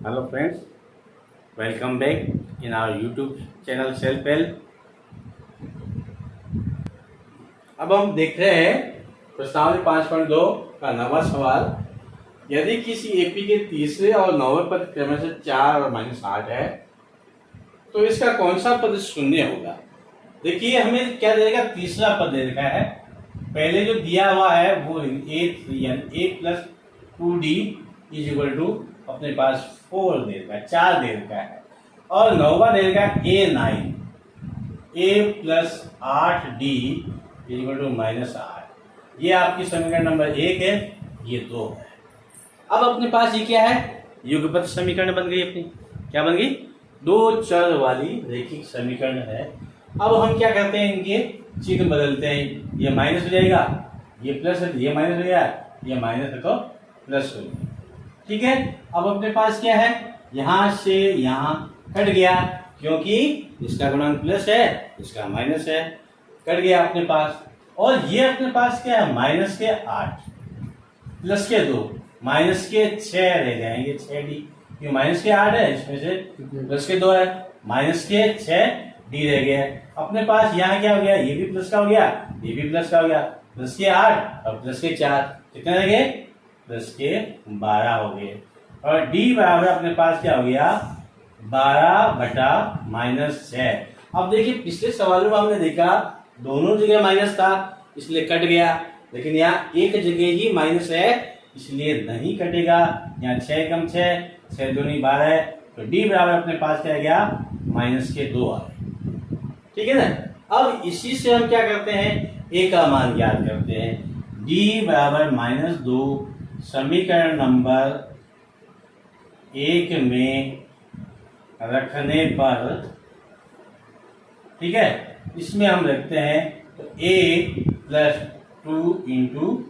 Hello friends, welcome back in our YouTube channel Self Help। अब हम देख रहे हैं प्रश्नावली 5.2 का नवा सवाल। यदि किसी एपी के तीसरे और नौवें पद क्रमशः 4 और -8 है तो इसका कौन सा पद शून्य होगा। देखिए हमें क्या दे देगा, तीसरा पद दे रखा है। पहले जो दिया हुआ है वो a plus 2d is equal to अपने पास 4 दे रखा है, 4 दे रखा है, और नौवा दे रखा है a plus 8d is equal to -8। ये आपकी समीकरण नंबर 1 है, ये 2 है। अब अपने पास ये क्या है, युगपत समीकरण बन गई अपनी। क्या बन गई? दो चर वाली रैखिक समीकरण है। अब हम क्या करते हैं, इनके चिन्ह बदलते हैं। ये माइनस हो जाएगा, ये प्लस है, ये माइनस हो गया, ये माइनस है तो प्लस हो गया। ठीक है। अब अपने पास क्या है, यहां से यहां कट गया क्योंकि इसका गुणांक प्लस है, इसका माइनस है, कट गया अपने पास। और ये अपने पास क्या है, माइनस के 8 प्लस के 2 माइनस के 6 रह जाएंगे, 6d। ये माइनस के 8 है, इसमें से प्लस के 2 है, माइनस के 6d रह गया। अपने पास यहाँ क्या हो गया, ये भी प्लस का हो गया, ये भी प्लस का हो गया, प्लस के 8 और प्लस के 4 कितने रह गए, प्लस के 12 हो गए। और d बराबर अपने पास क्या हो गया, 12/-6। अब देखिए पिछले सवालों में हमने देखा दोनों जगह माइनस था इसलिए कट गया, लेकिन यहाँ एक जगह ही माइनस है इसलिए नहीं कटेगा। यहाँ 6 कम 6, 6 दूनी 12 है, तो d बराबर अपने पास क्या गया, -2 आ गया। ठीक है ना। अब इसी से हम क्या करते हैं, a का मान ज्ञात करते हैं। d बराबर -2 समीकरण नंबर 1 में रखने पर, ठीक है, इसमें हम रखते हैं तो a प्लस 2 इंटू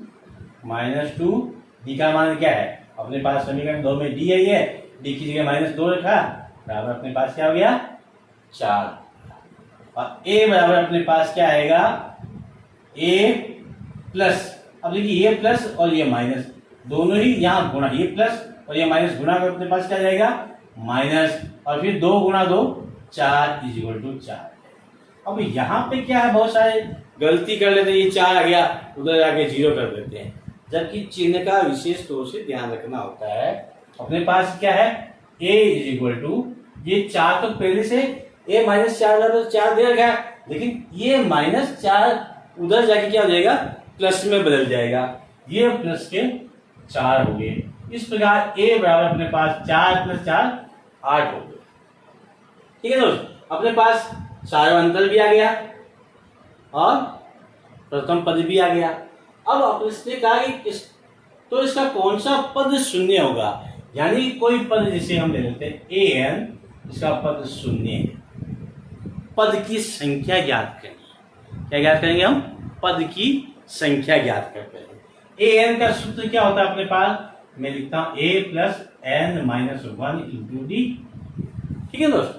-2, d का मान क्या है, अपने पास समीकरण 2 में d है, ये d की जगह -2 रखा, बराबर अपने पास क्या हो गया, 4। और a बराबर अपने पास क्या आएगा, a प्लस, अब देखिए ये प्लस और ये माइनस दोनों ही यहाँ गुणा, ये प्लस और ये माइनस गुणा कर अपने पास क्या जाएगा, माइनस, और फिर 2 गुणा 2 4 इज इक्वल टू 4। अब यहाँ पे क्या है, बहुत सारे गलती कर लेते हैं, ये 4 आ गया उधर जाके 0 कर देते हैं, जबकि चिन्ह का विशेष तौर से ध्यान रखना होता है। अपने पास क्या है, a इज इक्वल टू, ये 4 तो पहले से a -4 तो 4 दे रखा है, लेकिन ये -4 उधर जाके क्या हो जाएगा, प्लस में बदल जाएगा, ये प्लस के 4 हो गए। इस प्रकार a बराबर अपने पास 4 + 4 8 हो गए। ठीक है दोस्त, अपने पास सार्वंतर भी आ गया और प्रथम पद भी आ गया। अब अपने कहा कि तो इसका कौन सा पद शून्य होगा, यानी कोई पद जिसे हम ले लेते हैं an, इसका पद शून्य है। पद की संख्या ज्ञात करेंगे। क्या ज्ञात करेंगे हम, पद की संख्या ज्ञात करते हैं। an का सूत्र क्या होता है अपने पास, मैं लिखता हूं a + n-1 × d। ठीक है दोस्त।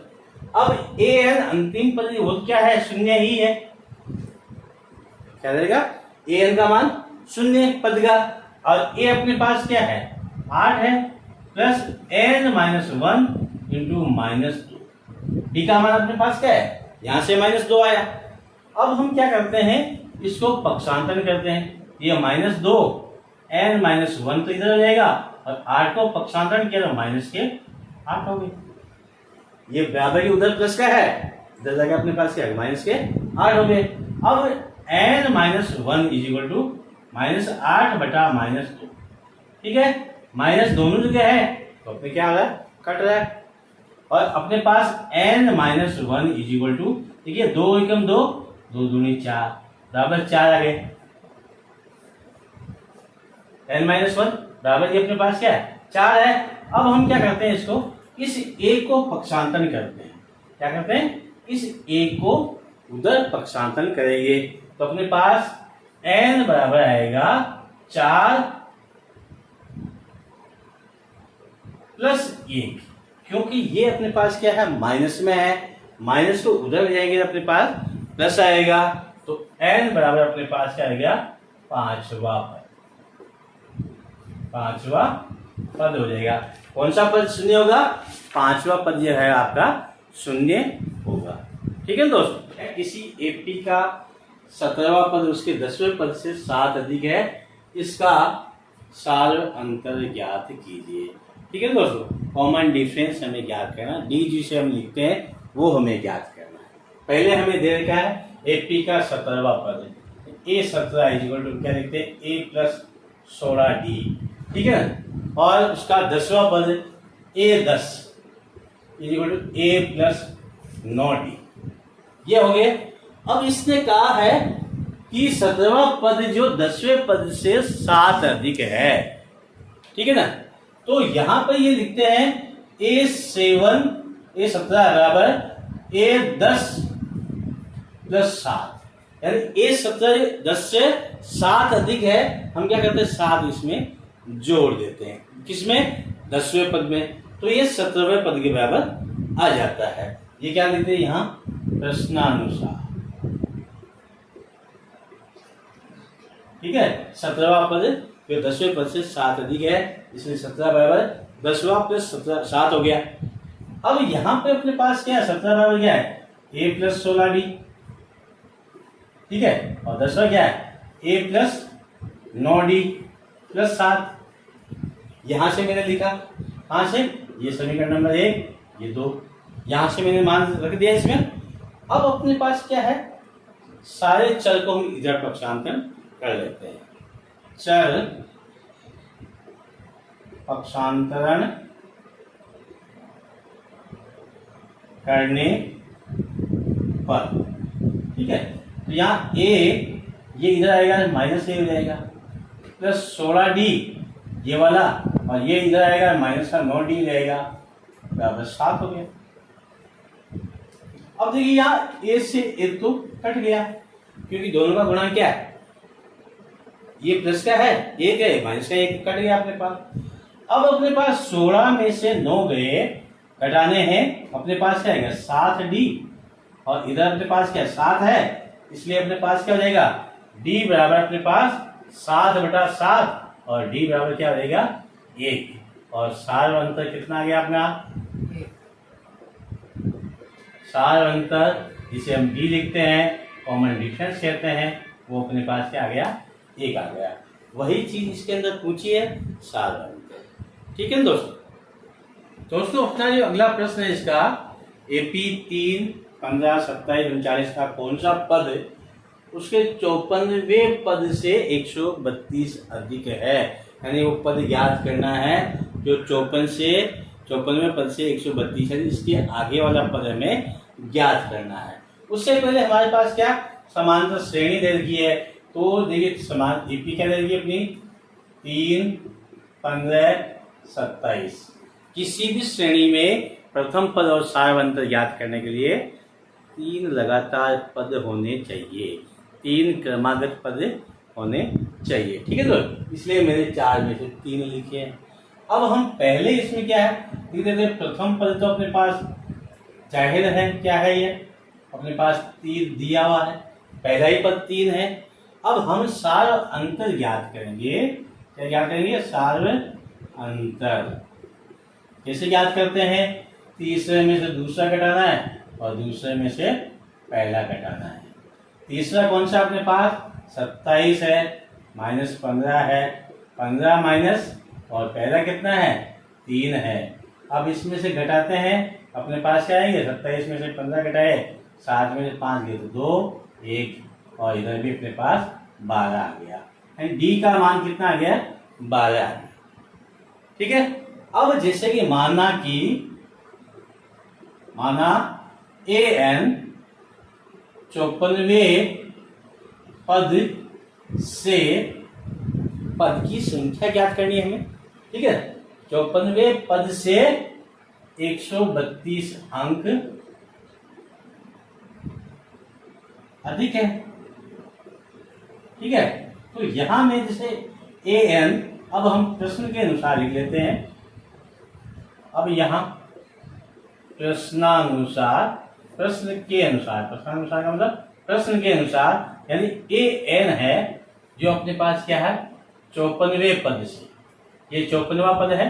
अब an अंतिम पद वो क्या है, शून्य ही है। क्या रहेगा, an का मान शून्य पद का, और a अपने पास क्या है, 8 है, प्लस n-1 × -2। d का मान अपने पास क्या है, यहां से -2 आया। अब हम क्या करते हैं, इसको पक्षांतरण करते हैं। ये -2 n-1 तो इधर हो जाएगा, और 8 को पक्षांतरण किया तो -8 हो गए। ये बराबर उधर प्लस का है, इधर जाके अपने पास क्या है, -8 हो गए। अब n-1 इज इक्वल टू -8/-2। ठीक है, माइनस दोनों जगह है तो अपने क्या हो रहा है, कट रहा है। और अपने पास n-1 इज इक्वल टू, देखिए 2 एकम 2, 2 दूनी 4, बराबर 4 आ गए। n-1 बराबर ये अपने पास क्या है, 4 है। अब हम क्या करते हैं, इसको इस a को पक्षांतरण करते हैं। क्या करते हैं, इस a को उधर पक्षांतरण करेंगे तो अपने पास n बराबर आएगा 4 + 1, क्योंकि ये अपने पास क्या है, माइनस में है, माइनस को उधर ले जाएंगे अपने पास प्लस आएगा, तो n बराबर अपने पास क्या आएगा, 5वां पद हो जाएगा। कौन सा पद शून्य होगा? पांचवा पद जो है आपका शून्य होगा। ठीक है दोस्तों, किसी एपी का 17वां पद उसके 10वें पद से 7 अधिक है, इसका सार अंतर ज्ञात कीजिए। ठीक है दोस्तों, कॉमन डिफरेंस हमें ज्ञात करना, डी जिसे हम लिखते हैं वो हमें ज्ञात करना है। पहले हमें दे रखा है एपी का 17वां पद, A17 इक्वल टू क्या लिखते हैं A प्लस 16D। ठीक है ना, और उसका 10वां पद A10 equal to A plus 9D। ये हो गए। अब इसने कहा है कि 17वां पद जो 10वें पद से 7 अधिक है। ठीक है ना, तो यहां पर ये लिखते हैं A17 बराबर A10 प्लस 7, यानी A17 10 से 7 अधिक है। हम क्या करते हैं 7 इसमें जोड़ देते हैं, किसमें? 10वें पद में, तो ये 17वें पद के बराबर आ जाता है। ये क्या लिखते हैं यहां? प्रश्नानुसार। ठीक है, 17वां पद फिर 10वें पद से 7 अधिक है, इसलिए 17 बराबर 10वां प्लस 7 हो गया। अब यहां पे अपने पास क्या है? 17 बराबर क्या है? A plus 16D। ठीक है, और 10वां क्या है? A plus 9D plus 7। यहां से मैंने लिखा, कहां से? ये समीकरण नंबर 1, ये 2, यहां से मैंने मान रख दिया इसमें। अब अपने पास क्या है? सारे चर को हम इधर पक्षांतरण कर लेते हैं। चर पक्षांतरण करने पर, ठीक है, तो यहाँ A ये इधर आएगा -A हो जाएगा, प्लस 16D ये वाला, और ये इधर आएगा -9D रहेगा, बराबर 7 हो गया। अब देखिए यहाँ A से A तो कट गया, क्योंकि दोनों का गुणा क्या है? ये प्लस का है, एक है, माइनस का एक कट गया अपने पास। अब अपने पास 16 में से 9 गए, घटाने हैं, अपने पास क्या आएगा? 7D, और इधर अपने पास क्या 7 है, इसलिए अपने पास क्या हो जाएगा? D बराबर अपने पास 7/7, और D बराबर क्या हो जाएगा? 1, और सार अंतर कितना आ गया अपना? सार अंतर जिसे हम D लिखते हैं, कॉमन डिफरेंस कहते हैं, वो अपने पास क्या आ गया? 1 आ गया। वही चीज इसके अंदर पूछी है, सार अंतर। ठीक है दोस्तों, अपना जो अगला प्रश्न है इसका AP 3, 15, 27, 39 का कौन सा पद उसके 54वें पद से 132 अधिक है, यानी वो पद ज्ञात करना है जो 54वें पद से 132 है, इसके आगे वाला पद हमें ज्ञात करना है। उससे पहले हमारे पास क्या समांतर श्रेणी दे रखी है, तो देखिए समान एपी क्या दे रखी है अपनी 3, 15, 27। किसी भी श्रेणी में प्रथम पद और सार अंतर ज्ञात करने के लिए 3 लगातार पद होने चाहिए, 3 क्रमागत पद होने चाहिए। ठीक है दोस्तों, इसलिए मैंने 4 में से 3 लिखे हैं। अब हम पहले इसमें क्या है लिख देते हैं, प्रथम पद तो अपने पास जाहिर है क्या है, ये अपने पास 3 दिया हुआ है, पहला ही पद 3 है। अब हम सार अंतर ज्ञात करेंगे। क्या ज्ञात करेंगे? सार अंतर। कैसे ज्ञात करते हैं? तीसरे में से दूसरा घटाना है और दूसरे में से पहला घटाना है। तीसरा कौन सा अपने पास? 27 है, -15 है, 15 माइनस, और पहला कितना है? 3 है। अब इसमें से घटाते हैं, अपने पास क्या आएंगे? 27 में से 15 घटाए, 7 में से 5 गए तो 2, 1, और इधर भी अपने पास 12 आ गया। डी का मान कितना आ गया? 12 आ गया। ठीक है, अब जैसे कि माना an 54वें पद से पद की संख्या ज्ञात करनी है हमें। ठीक है, 54वें पद से 132 अंक अधिक है। ठीक है, तो यहां में जैसे an, अब हम प्रश्न के अनुसार लिख लेते हैं। अब यहां प्रश्नानुसार, प्रश्न के अनुसार, प्रश्नानुसार का मतलब प्रश्न के अनुसार, यानी an है जो अपने पास क्या है 54वें पद से, ये 54वां पद है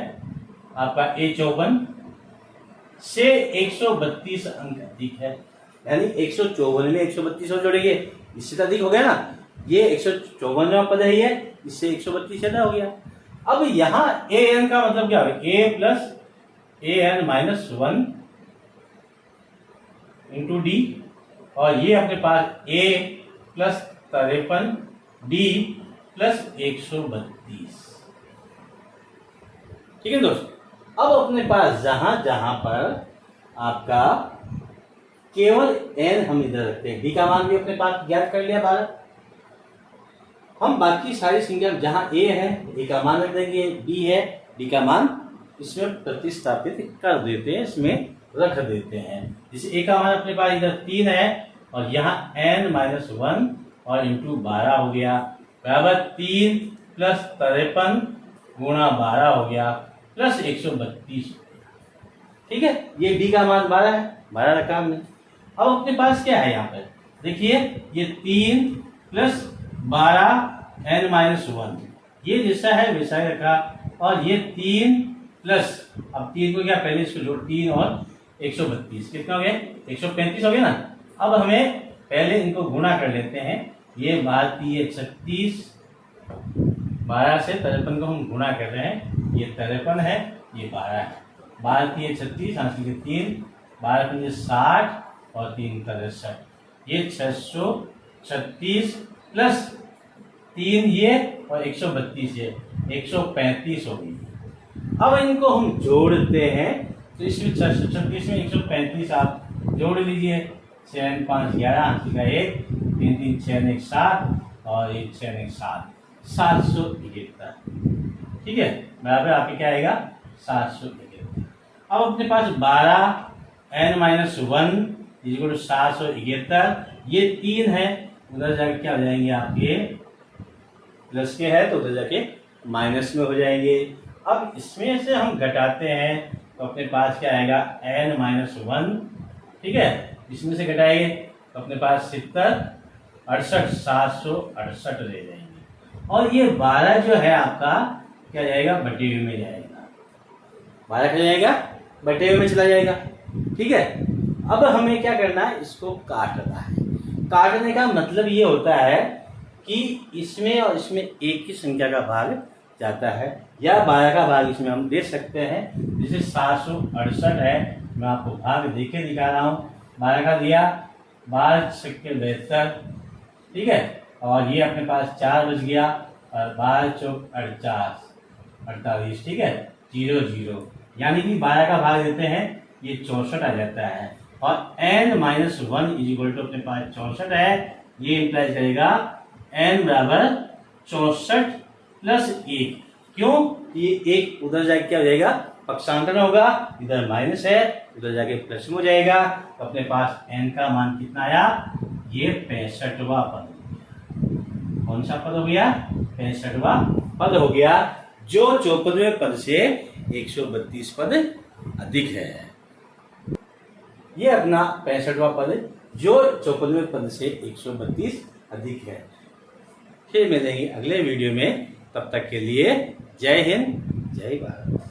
आपका A54 से 132 अंक अधिक है, यानी 154 में 132 और जोड़ेंगे इससे तो अधिक हो गया ना। ये 154वां पद है, ये इससे 132 ज्यादा हो गया। अब यहाँ an का मतलब क्या है, a plus an minus 1 into D, और ये अपने पास a प्लस 53 डी प्लस 132। ठीक है दोस्त, अब अपने पास जहां जहां पर आपका केवल n हम इधर रखते हैं, d का मान भी अपने पास ज्ञात कर लिया 12। हम बाकी सारी संख्या जहां a है a का मान रख देंगे, b है d का मान इसमें प्रतिस्थापित कर देते हैं, इसमें रख देते हैं। जैसे a का मान अपने पास इधर 3 है और यहाँ n माइनस 1 और इंटू 12 हो गया, बराबर 3 प्लस 53 गुणा 12 हो गया प्लस 132। ठीक है, ये d का मान 12 है, 12 रखा हमने। अब अपने पास क्या है यहाँ पर, देखिए ये 3 प्लस 12 n माइनस 1, ये जैसा है वैसा ही रखा, और ये 3 प्लस, अब 3 को क्या पहले इसको जोड़, 3 और 132 कितना हो गया, 135 हो गया ना। अब हमें पहले इनको गुणा कर लेते हैं, ये 12 36, 12 से 53 को हम गुणा कर रहे हैं, ये 53 है, ये 12 है, 12 36 हासिल के 3, 12 60 और 3 63, ये 636 प्लस 3 ये और 132 ये 135 हो गई। अब इनको हम जोड़ते हैं, तो इसमें 636 में 135 आप जोड़ लीजिए, 6 5 11 हासिल का 1, 3 3 6 1 7 और 1 6 1 7, 771। ठीक है, बराबर आपके क्या आएगा 771। अब अपने पास 12 n माइनस 1 इक्वल 771, ये 3 है, उधर जाके क्या हो जाएंगे आपके, प्लस के है तो उधर जाके माइनस में हो जाएंगे। अब इसमें से हम घटाते हैं तो अपने पास क्या आएगा n माइनस 1। ठीक है, इसमें से घटाएंगे तो अपने पास 70 68 768 रह जाएंगे, और ये 12 जो है आपका क्या जाएगा, बटे हुए में जाएगा, 12 क्या जाएगा, बटे हुए में चला जाएगा। ठीक है, अब हमें क्या करना है, इसको काटना है। काटने का मतलब ये होता है कि इसमें और इसमें एक की संख्या का भाग जाता है, या 12 का भाग इसमें हम दे सकते हैं। जैसे 768 है, मैं आपको भाग देके दिखा रहा हूँ, 12 का दिया, 12 छक्के 72। ठीक है, और ये अपने पास 4 बच गया, और 12 चौक 48। ठीक है, 0 0, यानी कि 12 का भाग देते हैं, ये 64 आ जाता है, और n minus 1 is equal to अपने पास 64 है, ये इंप्लाइज करेगा n बराबर 64 प्लस 1। क्यों, ये एक उधर जाके क्या हो जाएगा, पक्षांतर होगा, इधर माइनस है, उधर जाके प्लस में हो जाएगा, तो अपने पास n का मान कितना आया, ये 65वां पद। कौन सा पद हो गया, 65वां पद हो गया, जो 54वें पद से 132 पद अधिक है। ये अपना 65वां पद जो 54वें पद से 132 अधिक है। फिर मिलेंगे अगले वीडियो में, तब तक के लिए जय हिंद, जय भारत।